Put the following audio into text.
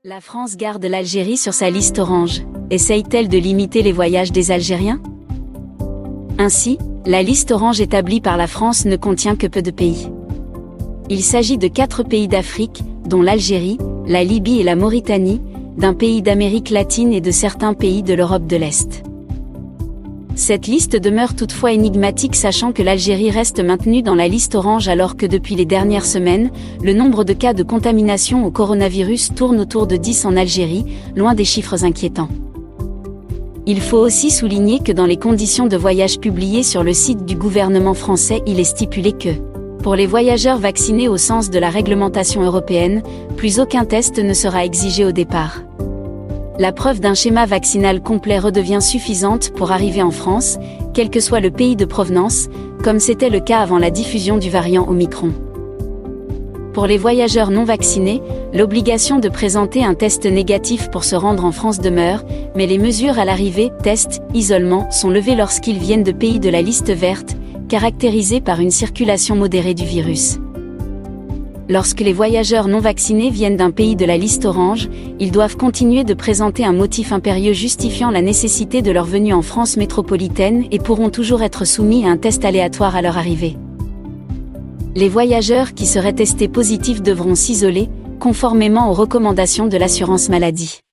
La France garde l'Algérie sur sa liste orange. Essaye-t-elle de limiter les voyages des Algériens? Ainsi, la liste orange établie par la France ne contient que peu de pays. Il s'agit de 4 pays d'Afrique, dont l'Algérie, la Libye et la Mauritanie, d'un pays d'Amérique latine et de certains pays de l'Europe de l'Est. Cette liste demeure toutefois énigmatique, sachant que l'Algérie reste maintenue dans la liste orange alors que depuis les dernières semaines, le nombre de cas de contamination au coronavirus tourne autour de 10 en Algérie, loin des chiffres inquiétants. Il faut aussi souligner que dans les conditions de voyage publiées sur le site du gouvernement français, il est stipulé que, pour les voyageurs vaccinés au sens de la réglementation européenne, plus aucun test ne sera exigé au départ. La preuve d'un schéma vaccinal complet redevient suffisante pour arriver en France, quel que soit le pays de provenance, comme c'était le cas avant la diffusion du variant Omicron. Pour les voyageurs non vaccinés, l'obligation de présenter un test négatif pour se rendre en France demeure, mais les mesures à l'arrivée, tests, isolement, sont levées lorsqu'ils viennent de pays de la liste verte, caractérisée par une circulation modérée du virus. Lorsque les voyageurs non vaccinés viennent d'un pays de la liste orange, ils doivent continuer de présenter un motif impérieux justifiant la nécessité de leur venue en France métropolitaine et pourront toujours être soumis à un test aléatoire à leur arrivée. Les voyageurs qui seraient testés positifs devront s'isoler, conformément aux recommandations de l'assurance maladie.